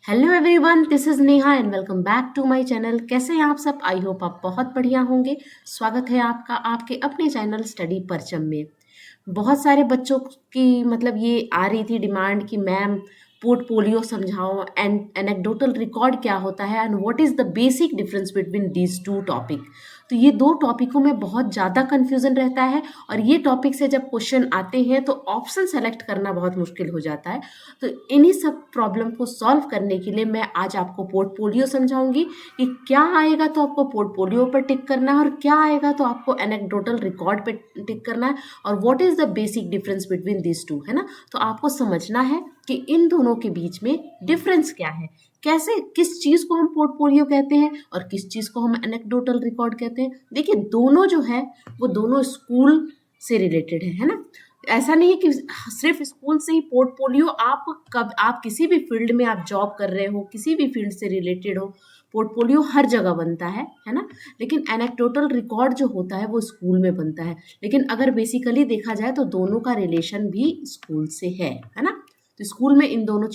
Hello everyone, this is Neha and welcome back to my channel. कैसे हैं आप सब? आई होप आप बहुत बढ़िया होंगे। स्वागत है आपका आपके अपने चैनल स्टडी परचम में। बहुत सारे बच्चों की ये आ रही थी डिमांड कि मैम पोर्टफोलियो समझाओ एंड एनेक्डोटल रिकॉर्ड क्या होता है and what is the basic difference between these two topic. तो ये दो टॉपिकों में बहुत ज़्यादा कन्फ्यूज़न रहता है और ये टॉपिक से जब क्वेश्चन आते हैं तो ऑप्शन सेलेक्ट करना बहुत मुश्किल हो जाता है। तो इन्हीं सब प्रॉब्लम को सॉल्व करने के लिए मैं आज आपको पोर्टफोलियो समझाऊंगी कि क्या आएगा तो आपको पोर्टफोलियो पर टिक करना है और क्या आएगा तो आपको एनेक्डोटल रिकॉर्ड पे टिक करना है और what is the basic difference between this two, है ना। तो आपको समझना है कि इन दोनों के बीच में डिफरेंस क्या है, कैसे किस चीज़ को हम पोर्टफोलियो कहते हैं और किस चीज़ को हम एनेक्डोटल रिकॉर्ड कहते हैं। देखिए, दोनों जो है वो दोनों स्कूल से रिलेटेड है ना। ऐसा नहीं है कि सिर्फ स्कूल से ही पोर्टफोलियो, आप किसी भी फील्ड में आप जॉब कर रहे हो, किसी भी फील्ड से रिलेटेड हो, पोर्टफोलियो हर जगह बनता है ना। लेकिन एनेक्डोटल रिकॉर्ड जो होता है वो स्कूल में बनता है। लेकिन अगर बेसिकली देखा जाए तो दोनों का रिलेशन भी स्कूल से है ना। तो स्कूल में इन दोनों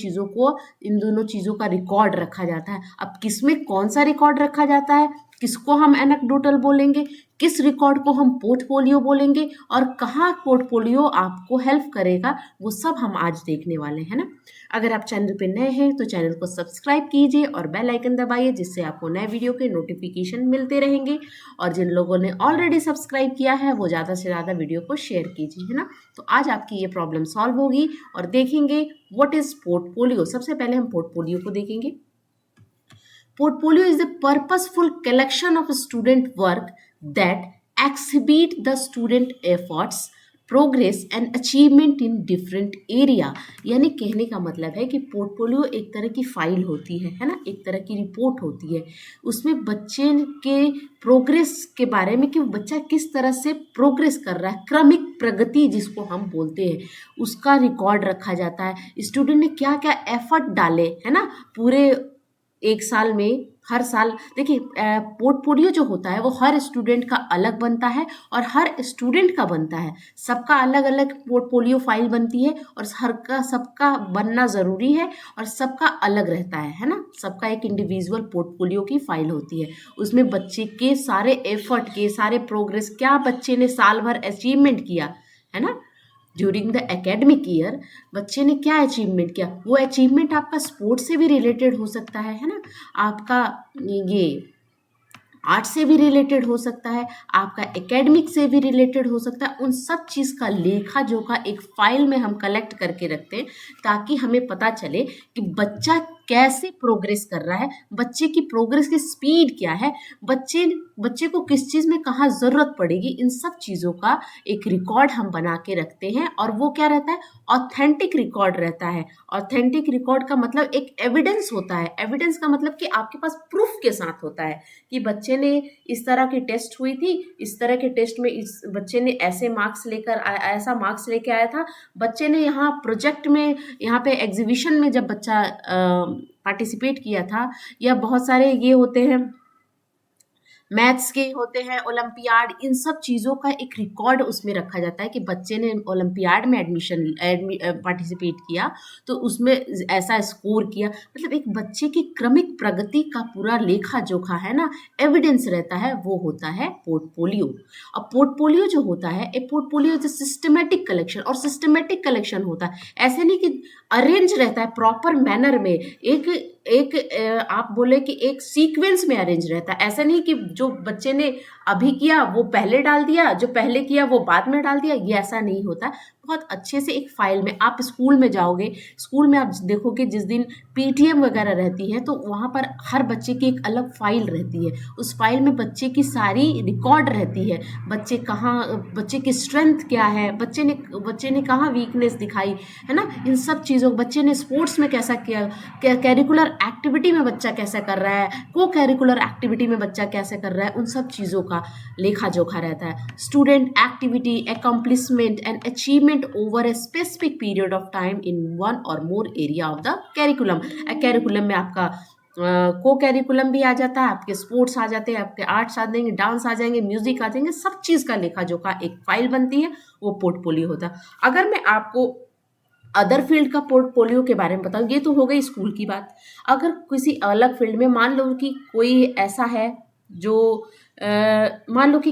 चीज़ों का रिकॉर्ड रखा जाता है। अब किस में कौन सा रिकॉर्ड रखा जाता है, किसको हम एनेक्डोटल बोलेंगे, किस रिकॉर्ड को हम पोर्टफोलियो बोलेंगे और कहाँ पोर्टफोलियो आपको हेल्प करेगा, वो सब हम आज देखने वाले हैं ना। अगर आप चैनल पे नए हैं तो चैनल को सब्सक्राइब कीजिए और बेल आइकन दबाइए, जिससे आपको नए वीडियो के नोटिफिकेशन मिलते रहेंगे। और जिन लोगों ने ऑलरेडी सब्सक्राइब किया है वो ज़्यादा से ज़्यादा वीडियो को शेयर कीजिए, है ना। तो आज आपकी ये प्रॉब्लम सॉल्व होगी और देखेंगे व्हाट इज़ पोर्टफोलियो। सबसे पहले हम पोर्टफोलियो को देखेंगे। Portfolio is a purposeful collection of student work that exhibit the student efforts, progress and achievement in different area. यानी कहने का मतलब है कि पोर्टफोलियो एक तरह की फाइल होती है ना, एक तरह की रिपोर्ट होती है। उसमें बच्चे के प्रोग्रेस के बारे में कि बच्चा किस तरह से प्रोग्रेस कर रहा है, क्रमिक प्रगति जिसको हम बोलते हैं, उसका रिकॉर्ड रखा जाता है। स्टूडेंट ने क्या क्या एफर्ट डाले, है ना, पूरे एक साल में, हर साल। देखिए, पोर्टफोलियो जो होता है वो हर स्टूडेंट का अलग बनता है और हर स्टूडेंट का बनता है। सबका अलग अलग पोर्टफोलियो फाइल बनती है और सबका बनना ज़रूरी है और सबका अलग रहता है ना। सबका एक इंडिविजुअल पोर्टफोलियो की फाइल होती है। उसमें बच्चे के सारे एफर्ट के सारे प्रोग्रेस, क्या बच्चे ने साल भर अचीवमेंट किया, है ना, ड्यूरिंग द एकेडमिक ईयर बच्चे ने क्या अचीवमेंट किया। वो अचीवमेंट आपका स्पोर्ट्स से भी रिलेटेड हो सकता है ना, आपका ये आर्ट से भी रिलेटेड हो सकता है, आपका एकेडमिक से भी रिलेटेड हो सकता है। उन सब चीज़ का लेखा जोखा एक फाइल में हम कलेक्ट करके रखते हैं ताकि हमें पता चले कि बच्चा कैसे प्रोग्रेस कर रहा है, बच्चे की प्रोग्रेस की स्पीड क्या है, बच्चे को किस चीज़ में कहाँ ज़रूरत पड़ेगी। इन सब चीज़ों का एक रिकॉर्ड हम बना के रखते हैं और वो क्या रहता है, ऑथेंटिक रिकॉर्ड रहता है। ऑथेंटिक रिकॉर्ड का मतलब एक एविडेंस होता है। एविडेंस का मतलब कि आपके पास प्रूफ के साथ होता है कि बच्चे ने इस तरह की टेस्ट हुई थी, इस तरह के टेस्ट में इस बच्चे ने ऐसे मार्क्स लेकर ऐसा मार्क्स लेके आया था। बच्चे ने यहाँ प्रोजेक्ट में, यहाँ पे एग्जीबिशन में जब बच्चा पार्टिसिपेट किया था, या बहुत सारे ये होते हैं, मैथ्स के होते हैं ओलंपियाड, इन सब चीज़ों का एक रिकॉर्ड उसमें रखा जाता है कि बच्चे ने ओलंपियाड में पार्टिसिपेट किया तो उसमें ऐसा स्कोर किया। मतलब एक बच्चे की क्रमिक प्रगति का पूरा लेखा जोखा, है ना, एविडेंस रहता है, वो होता है पोर्टफोलियो। अब पोर्टफोलियो जो होता है, एक पोर्टफोलियो इज सिस्टमेटिक कलेक्शन, और सिस्टमेटिक कलेक्शन होता है ऐसे नहीं कि अरेंज रहता है प्रॉपर मैनर में, आप बोले कि एक सीक्वेंस में अरेंज रहता है। ऐसा नहीं कि जो बच्चे ने अभी किया वो पहले डाल दिया, जो पहले किया वो बाद में डाल दिया, ये ऐसा नहीं होता। बहुत अच्छे से एक फाइल में, आप स्कूल में जाओगे, स्कूल में आप देखोगे जिस दिन पीटीएम वगैरह रहती है तो वहाँ पर हर बच्चे की एक अलग फाइल रहती है। उस फाइल में बच्चे की सारी रिकॉर्ड रहती है, बच्चे की स्ट्रेंथ क्या है, बच्चे ने कहाँ वीकनेस दिखाई, है ना। इन सब चीज़ों, बच्चे ने स्पोर्ट्स में कैसा किया, कैरिकुलर एक्टिविटी में बच्चा कैसा कर रहा है, को कैरिकुलर एक्टिविटी में बच्चा कैसे कर रहा है, उन सब चीज़ों का लेखा जोखा रहता है। Student activity, accomplishment and achievement over a specific period of time in one or more area of the curriculum। Curriculum में आपका को कैरिकुलम भी आ जाता है, आपके स्पोर्ट्स आ जाते हैं, आपके आर्ट्स आ जाएंगे, डांस आ जाएंगे, म्यूजिक आ जाएंगे, सब चीज़ का लेखा जोखा एक फाइल बनती है, वो पोर्टफोलियो होता है। अगर मैं आपको अदर फील्ड का पोर्टफोलियो के बारे में बताऊँ, ये तो हो गई स्कूल की बात। अगर किसी अलग फील्ड में मान लो कि कोई ऐसा है जो मान लो कि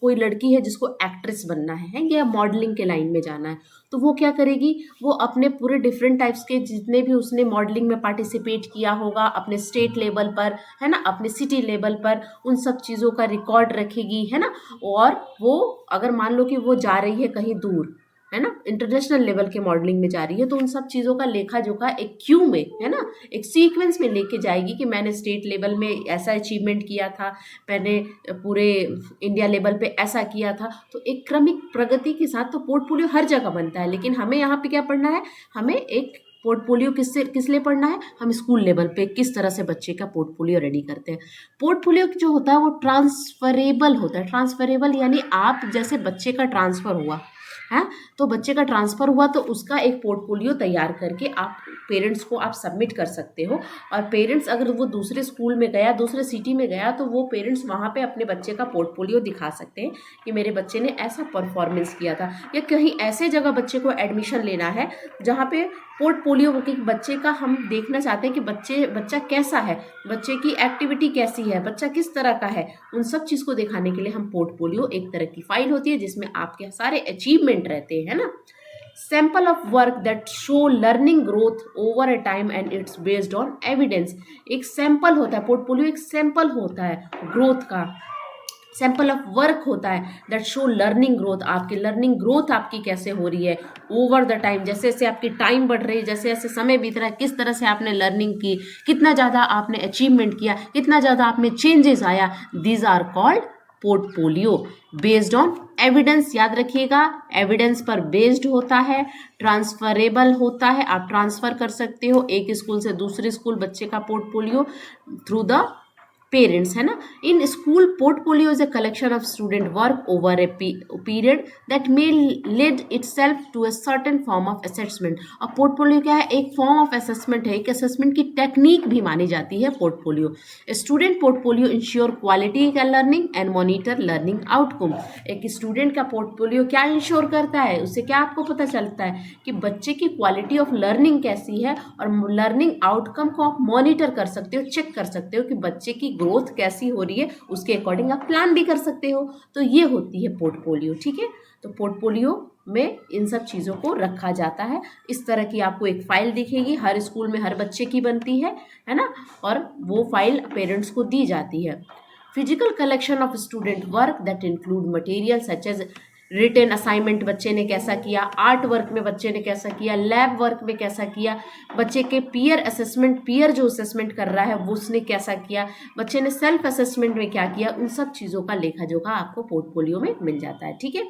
कोई लड़की है जिसको एक्ट्रेस बनना है या मॉडलिंग के लाइन में जाना है, तो वो क्या करेगी, वो अपने पूरे डिफरेंट टाइप्स के जितने भी उसने मॉडलिंग में पार्टिसिपेट किया होगा अपने स्टेट लेवल पर, है ना, अपने सिटी लेवल पर, उन सब चीज़ों का रिकॉर्ड रखेगी, है ना। और वो अगर मान लो कि वो जा रही है कहीं दूर, है ना, इंटरनेशनल लेवल के मॉडलिंग में जा रही है, तो उन सब चीज़ों का लेखा जोखा एक क्यू में, है ना, एक सीक्वेंस में लेके जाएगी कि मैंने स्टेट लेवल में ऐसा अचीवमेंट किया था, मैंने पूरे इंडिया लेवल पे ऐसा किया था। तो एक क्रमिक प्रगति के साथ तो पोर्टफोलियो हर जगह बनता है, लेकिन हमें यहाँ पे क्या पढ़ना है, हमें एक पोर्टफोलियो किस लिए पढ़ना है, हम स्कूल लेवल पे किस तरह से बच्चे का पोर्टफोलियो रेडी करते हैं। पोर्टफोलियो जो होता है वो ट्रांसफरेबल होता है। ट्रांसफरेबल यानी आप जैसे बच्चे का ट्रांसफ़र हुआ है, तो बच्चे का ट्रांसफ़र हुआ तो उसका एक पोर्टफोलियो तैयार करके आप पेरेंट्स को आप सबमिट कर सकते हो। और पेरेंट्स अगर वो दूसरे स्कूल में गया, दूसरे सिटी में गया, तो वो पेरेंट्स वहाँ पे अपने बच्चे का पोर्टफोलियो दिखा सकते हैं कि मेरे बच्चे ने ऐसा परफॉर्मेंस किया था। या कहीं ऐसे जगह बच्चे को एडमिशन लेना है जहाँ पे पोर्टफोलियो कि बच्चे का हम देखना चाहते हैं कि बच्चा कैसा है, बच्चे की एक्टिविटी कैसी है, बच्चा किस तरह का है, उन सब चीज़ को दिखाने के लिए हम पोर्टफोलियो, एक तरह की फाइल होती है जिसमें आपके सारे अचीवमेंट रहते हैं ना। Sample of work that show learning growth over a time and it's based on evidence. एक सैंपल होता है पोर्टफोलियो, एक सैंपल होता है ग्रोथ का, सैंपल ऑफ वर्क होता है दैट शो लर्निंग ग्रोथ। आपकी लर्निंग ग्रोथ आपकी कैसे हो रही है ओवर द टाइम, जैसे जैसे आपकी टाइम बढ़ रही है, जैसे जैसे समय बीत रहा है, किस तरह से आपने लर्निंग की, कितना ज़्यादा आपने अचीवमेंट किया, कितना ज़्यादा आप में चेंजेस आया। These are called portfolio based on evidence. याद रखिएगा, एविडेंस पर बेस्ड होता है, ट्रांसफरेबल होता है, आप ट्रांसफ़र कर सकते हो एक स्कूल से दूसरे स्कूल बच्चे का पोर्टफोलियो थ्रू द पेरेंट्स, है ना। In school portfolio is a collection of student work over a period that may lead itself to a certain form of assessment. और पोर्टफोलियो क्या है, एक फॉर्म ऑफ असेसमेंट है, एक असेसमेंट की technique भी मानी जाती है portfolio. Student portfolio ensure quality का learning and monitor learning outcome. एक स्टूडेंट का पोर्टफोलियो क्या इंश्योर करता है, उससे क्या आपको पता चलता है कि बच्चे की क्वालिटी ऑफ लर्निंग कैसी है, और लर्निंग आउटकम को आप मॉनिटर कर सकते हो, चेक कर सकते हो कि बच्चे की ग्रोथ कैसी हो रही है, उसके अकॉर्डिंग आप प्लान भी कर सकते हो। तो ये होती है पोर्टफोलियो, ठीक है। तो पोर्टफोलियो में इन सब चीज़ों को रखा जाता है। इस तरह की आपको एक फाइल दिखेगी, हर स्कूल में हर बच्चे की बनती है ना, और वो फाइल पेरेंट्स को दी जाती है। Physical collection of student work that include material such as written assignment बच्चे ने कैसा किया, आर्ट वर्क में बच्चे ने कैसा किया, लैब वर्क में कैसा किया, बच्चे के पीयर असेसमेंट, पीयर जो असेसमेंट कर रहा है वो उसने कैसा किया, बच्चे ने सेल्फ असेसमेंट में क्या किया, उन सब चीज़ों का लेखा जोखा आपको पोर्टफोलियो में मिल जाता है, ठीक है।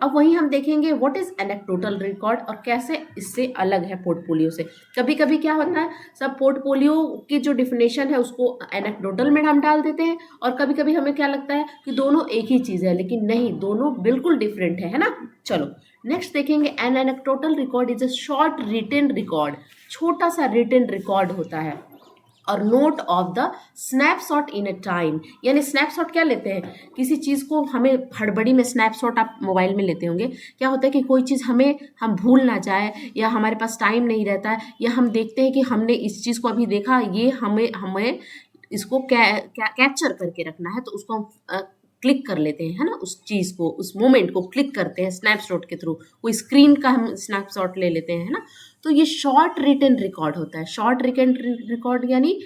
अब वहीं हम देखेंगे व्हाट इज एनेक्डोटल रिकॉर्ड और कैसे इससे अलग है पोर्टफोलियो से। कभी कभी क्या होता है, सब पोर्टफोलियो की जो डिफिनेशन है उसको एनेक्डोटल में हम डाल देते हैं, और कभी कभी हमें क्या लगता है कि दोनों एक ही चीज़ है, लेकिन नहीं, दोनों बिल्कुल डिफरेंट है ना। चलो नेक्स्ट देखेंगे, an anecdotal record is a short written record. छोटा सा रिटन रिकॉर्ड होता है, और note of the snapshot in a time. यानी स्नैपशॉट क्या लेते हैं, किसी चीज़ को हमें हड़बड़ी में, स्नैपशॉट आप मोबाइल में लेते होंगे, क्या होता है कि कोई चीज़ हम भूल ना जाए, या हमारे पास टाइम नहीं रहता है, या हम देखते हैं कि हमने इस चीज़ को अभी देखा, ये हमें इसको कैप्चर करके रखना है, तो उसको हम क्लिक कर लेते हैं, है ना, उस चीज़ को, उस मोमेंट को क्लिक करते हैं स्नैपशॉट के थ्रू। कोई स्क्रीन का हम स्नैपशॉट ले लेते हैं, है ना। तो ये शॉर्ट रिटन रिकॉर्ड होता है। शॉर्ट रिटन रिकॉर्ड यानी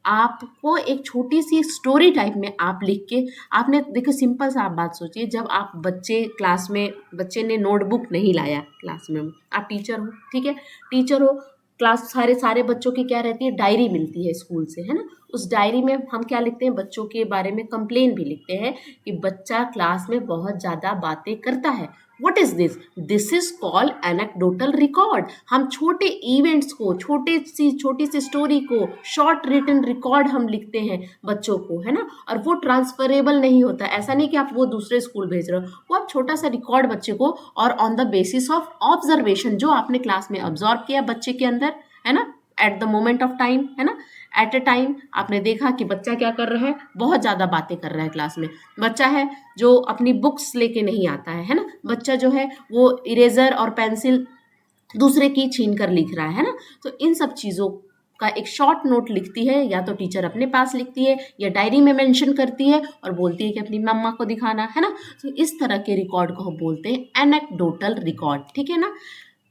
आपको एक छोटी सी स्टोरी टाइप में आप लिख के, आपने देखो सिंपल सा आप बात सोचिए, जब आप क्लास में बच्चे ने नोटबुक नहीं लाया क्लास में, आप टीचर हो, ठीक है, टीचर हो, क्लास सारे बच्चों की क्या रहती है, डायरी मिलती है स्कूल से, है ना। उस डायरी में हम क्या लिखते हैं, बच्चों के बारे में कंप्लेन भी लिखते हैं कि बच्चा क्लास में बहुत ज़्यादा बातें करता है। What is this, this is called anecdotal record. हम छोटे इवेंट्स को, छोटी सी स्टोरी को शॉर्ट रिटन रिकॉर्ड हम लिखते हैं बच्चों को, है ना। और वो ट्रांसफरेबल नहीं होता, ऐसा नहीं कि आप वो दूसरे स्कूल भेज रहे हो, वो आप छोटा सा रिकॉर्ड बच्चे को, और on the basis of observation, जो आपने क्लास में ऑब्जर्व किया बच्चे के अंदर, है ना, at the moment of time, है ना, एट ए टाइम आपने देखा कि बच्चा क्या कर रहा है, बहुत ज़्यादा बातें कर रहा है क्लास में। बच्चा है जो अपनी बुक्स लेके नहीं आता है ना, बच्चा जो है वो इरेजर और पेंसिल दूसरे की छीन कर लिख रहा है ना। तो इन सब चीज़ों का एक शॉर्ट नोट लिखती है, या तो टीचर अपने पास लिखती है या डायरी में मेंशन करती है और बोलती है कि अपनी मम्मा को दिखाना है ना। तो इस तरह के रिकॉर्ड को हम बोलते हैं एनेक्डोटल रिकॉर्ड, ठीक है ना।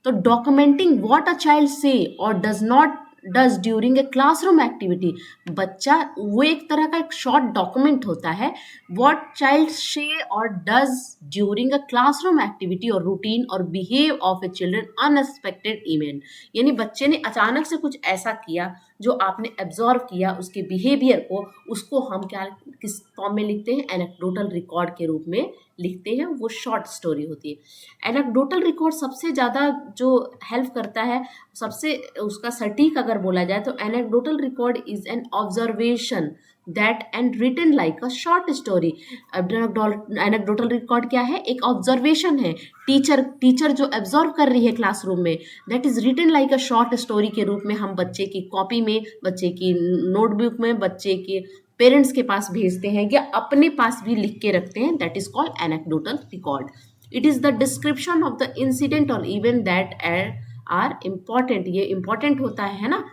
तो डॉक्यूमेंटिंग व्हाट अ चाइल्ड से और does not does during a classroom activity, बच्चा वो एक तरह का एक शॉर्ट डॉक्यूमेंट होता है व्हाट चाइल्ड से और does during a classroom activity और रूटीन और behave of A children unexpected event, यानी बच्चे ने अचानक से कुछ ऐसा किया जो आपने एब्जॉर्व किया उसके बिहेवियर को, उसको हम क्या किस फॉर्म में लिखते हैं, एनेक्डोटल रिकॉर्ड के रूप में लिखते हैं। वो शॉर्ट स्टोरी होती है। एनेक्डोटल रिकॉर्ड सबसे ज़्यादा जो हेल्प करता है, सबसे उसका सटीक अगर बोला जाए तो anecdotal record is an observation that and written like a short story. Anecdotal record क्या है, एक ऑब्जर्वेशन है, टीचर जो एब्जॉर्व कर रही है क्लासरूम में, that is written like a short story के रूप में हम बच्चे की कॉपी में, बच्चे की नोटबुक में, बच्चे के पेरेंट्स के पास भेजते हैं या अपने पास भी लिख के रखते हैं। That is called anecdotal record. It is the description of the incident और इवेंट दैट आर इम्पॉर्टेंट, ये इम्पॉर्टेंट होता है ना।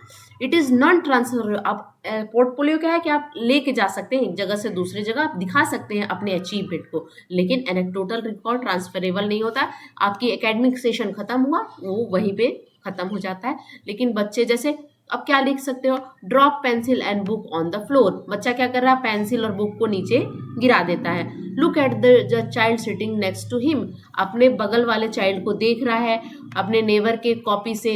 It is non transfer. अब पोर्टफोलियो क्या है कि आप लेके जा सकते हैं एक जगह से दूसरी जगह, आप दिखा सकते हैं अपने अचीवमेंट को, लेकिन एनेक्डोटल रिकॉर्ड ट्रांसफरेबल नहीं होता। आपकी एकेडमिक सेशन खत्म हुआ, वो वहीं पे खत्म हो जाता है। लेकिन बच्चे जैसे अब क्या लिख सकते हो, drop pencil and book on the floor, बच्चा क्या कर रहा है, पेंसिल और बुक को नीचे गिरा देता है। Look at the child sitting next to him, अपने बगल वाले चाइल्ड को देख रहा है, अपने नेबर के कॉपी से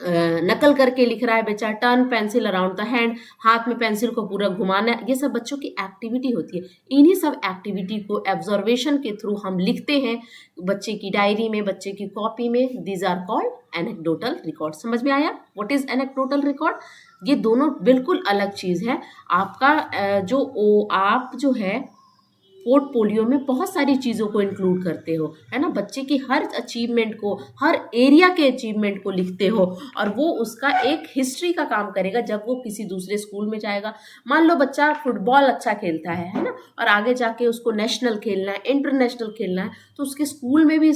नकल करके लिख रहा है बेचा। Turn pencil around the hand, हाथ में पेंसिल को पूरा घुमाना, ये सब बच्चों की एक्टिविटी होती है। इन्हीं सब एक्टिविटी को ऑब्जर्वेशन के थ्रू हम लिखते हैं बच्चे की डायरी में, बच्चे की कॉपी में। These are called anecdotal record. समझ में आया व्हाट इज एनेक्डोटल रिकॉर्ड? ये दोनों बिल्कुल अलग चीज़ है। आपका आप जो है पोर्टफोलियो में बहुत सारी चीज़ों को इंक्लूड करते हो, है ना। बच्चे की हर अचीवमेंट को, हर एरिया के अचीवमेंट को लिखते हो और वो उसका एक हिस्ट्री का काम करेगा जब वो किसी दूसरे स्कूल में जाएगा। मान लो बच्चा फुटबॉल अच्छा खेलता है ना, और आगे जाके उसको नेशनल खेलना है, इंटरनेशनल खेलना है, तो उसके स्कूल में भी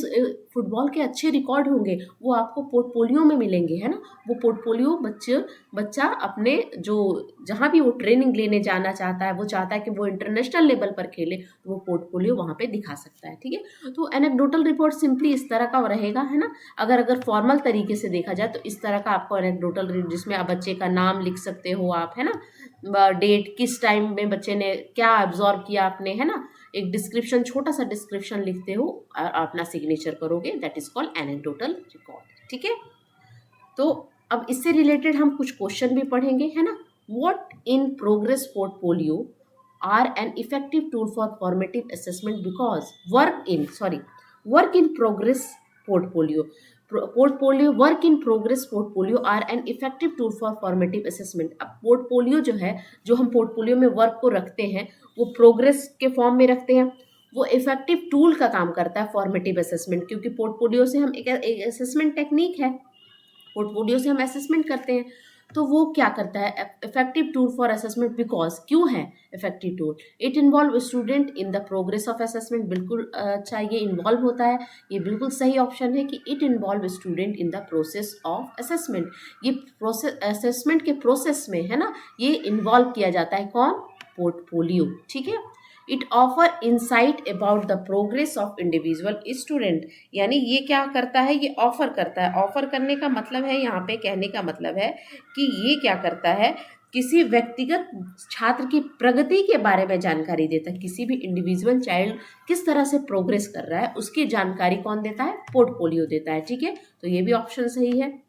फुटबॉल के अच्छे रिकॉर्ड होंगे, वो आपको पोर्टफोलियो में मिलेंगे, है ना। वो पोर्टफोलियो बच्चा अपने जो जहाँ भी वो ट्रेनिंग लेने जाना चाहता है, वो चाहता है कि वो इंटरनेशनल लेवल पर खेले, तो वो पोर्टफोलियो वहाँ पे दिखा सकता है, ठीक है। तो एनेक्डोटल रिपोर्ट सिंपली इस तरह का रहेगा, है ना। अगर फॉर्मल तरीके से देखा जाए तो इस तरह का आपको एनेक्डोटल, जिसमें आप बच्चे का नाम लिख सकते हो आप, है ना, डेट, किस टाइम में बच्चे ने क्या एब्जॉर्व किया आपने, है ना, एक डिस्क्रिप्शन, छोटा सा डिस्क्रिप्शन लिखते हो और अपना सिग्नेचर करोगे, that is called anecdotal record, ठीक है। तो अब इससे रिलेटेड हम कुछ क्वेश्चन भी पढ़ेंगे, है ना। What in progress portfolio are an effective tool for formative assessment because work in progress portfolio work in progress portfolio are an effective tool for formative assessment. अब पोर्टफोलियो जो है, जो हम पोर्टफोलियो में वर्क को रखते हैं, वो प्रोग्रेस के फॉर्म में रखते हैं, वो इफेक्टिव टूल का काम करता है फॉर्मेटिव असेसमेंट, क्योंकि पोर्टफोलियो से हम एक असेसमेंट टेक्निक है, पोर्टफोलियो से हम असेसमेंट करते हैं, तो वो क्या करता है, effective tool for assessment. Because क्यों है effective tool, it involve student in the progress of assessment. बिल्कुल अच्छा, ये इन्वॉल्व होता है, ये बिल्कुल सही ऑप्शन है कि it involve student in the process of assessment. ये प्रोसेस असेसमेंट के प्रोसेस में, है ना, ये इन्वॉल्व किया जाता है, कौन, पोर्टफोलियो, ठीक है। It offer insight about the progress of individual student, यानी ये क्या करता है, ये ऑफर करता है। ऑफर करने का मतलब है, यहाँ पे कहने का मतलब है कि ये क्या करता है, किसी व्यक्तिगत छात्र की प्रगति के बारे में जानकारी देता है। किसी भी इंडिविजुअल चाइल्ड किस तरह से प्रोग्रेस कर रहा है, उसकी जानकारी कौन देता है, पोर्टफोलियो देता है, ठीक है। तो ये भी ऑप्शन सही है।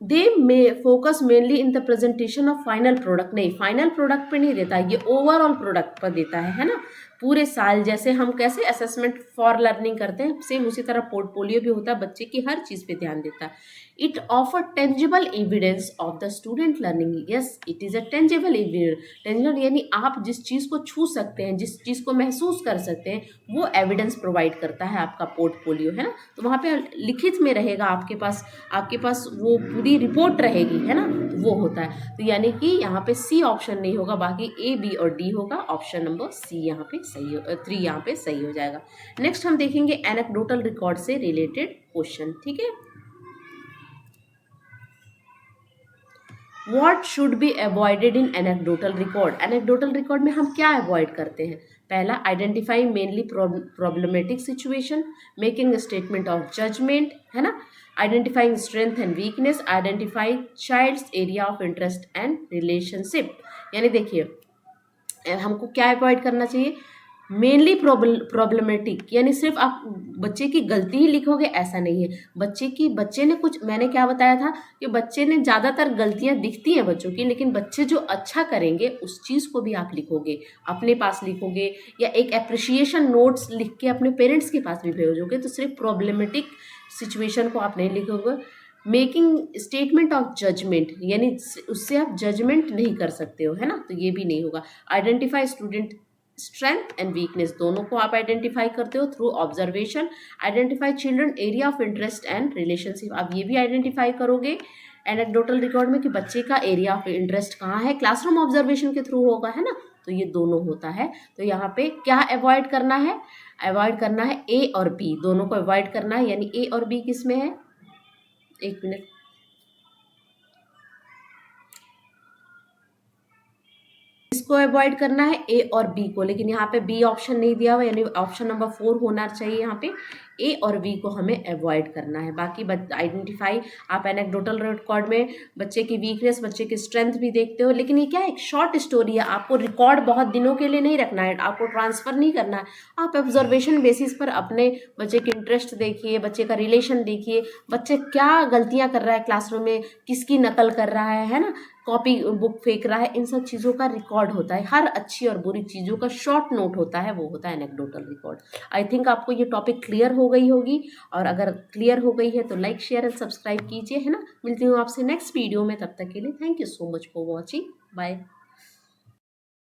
दे में focus mainly in the presentation of final product, नहीं, फाइनल प्रोडक्ट पे नहीं देता, ये ओवरऑल प्रोडक्ट पर देता है ना। पूरे साल जैसे हम कैसे असेसमेंट फॉर लर्निंग करते हैं, सेम उसी तरह पोर्टफोलियो भी होता है, बच्चे की हर चीज़ पे ध्यान देता है। It offer tangible evidence of the student learning, yes it is a tangible evidence. Tangible यानी आप जिस चीज़ को छू सकते हैं, जिस चीज़ को महसूस कर सकते हैं, वो एविडेंस प्रोवाइड करता है आपका पोर्टफोलियो, है ना। तो वहाँ पे लिखित में रहेगा आपके पास वो पूरी रिपोर्ट रहेगी, है ना, वो होता है। तो यानी कि यहाँ पे सी ऑप्शन नहीं होगा, बाकी ए, बी और डी होगा, ऑप्शन नंबर सी यहाँ पे सही हो, 3 यहाँ पे सही हो जाएगा। नेक्स्ट हम देखेंगे एनेक्डोटल रिकॉर्ड से रिलेटेड क्वेश्चन, ठीक है। What should be avoided in anecdotal record? Anecdotal record में हम क्या अवॉइड करते हैं? पहला, identifying mainly problematic situation, making statement of judgement, है ना, identifying strength and weakness, identifying child's area of interest and relationship. यानी देखिए हमको क्या अवॉइड करना चाहिए, मेनली प्रॉब्लमेटिक, यानी सिर्फ आप बच्चे की गलती ही लिखोगे ऐसा नहीं है। बच्चे ने कुछ, मैंने क्या बताया था कि बच्चे ने ज़्यादातर गलतियां दिखती हैं बच्चों की, लेकिन बच्चे जो अच्छा करेंगे उस चीज़ को भी आप लिखोगे, अपने पास लिखोगे, या एक अप्रिसिएशन नोट्स लिख के अपने पेरेंट्स के पास भी भेजोगे। तो सिर्फ प्रॉब्लमेटिक सिचुएशन को आप नहीं लिखोगे। मेकिंग स्टेटमेंट ऑफ जजमेंट, यानी उससे आप जजमेंट नहीं कर सकते हो, है ना, तो ये भी नहीं होगा। Identify student strength and weakness, दोनों को आप आइडेंटिफाई करते हो through observation. Identify children area of interest and relationship, आप ये भी आइडेंटिफाई करोगे एनेक्डोटल रिकॉर्ड में कि बच्चे का एरिया ऑफ इंटरेस्ट कहाँ है, क्लासरूम ऑब्जर्वेशन के थ्रू होगा, है ना, तो ये दोनों होता है। तो यहाँ पे क्या अवॉइड करना है, अवॉइड करना है ए और बी, दोनों को अवॉइड करना है। यानी ए और बी किस में है, एक मिनट, इसको अवॉइड करना है ए और बी को, लेकिन यहाँ पे बी ऑप्शन नहीं दिया हुआ, यानी ऑप्शन नंबर 4 होना चाहिए। यहाँ पे ए और बी को हमें अवॉइड करना है। बाकी आइडेंटिफाई, आप एनेक्डोटल रिकॉर्ड में बच्चे की वीकनेस, बच्चे की स्ट्रेंथ भी देखते हो, लेकिन ये क्या है, एक शॉर्ट स्टोरी है, आपको रिकॉर्ड बहुत दिनों के लिए नहीं रखना है, आपको ट्रांसफर नहीं करना है। आप ऑब्जर्वेशन बेसिस पर अपने बच्चे के इंटरेस्ट देखिए, बच्चे का रिलेशन देखिए, बच्चे क्या गलतियां कर रहा है क्लासरूम में, किसकी नकल कर रहा है ना, कॉपी बुक फेंक रहा है, इन सब चीज़ों का रिकॉर्ड होता है। हर अच्छी और बुरी चीज़ों का शॉर्ट नोट होता है, वो होता है एनेक्डोटल रिकॉर्ड। आई थिंक आपको ये टॉपिक क्लियर हो गई होगी, और अगर क्लियर हो गई है तो लाइक शेयर एंड सब्सक्राइब कीजिए, है ना। मिलती हूँ आपसे नेक्स्ट वीडियो में, तब तक के लिए thank you so much for watching, bye.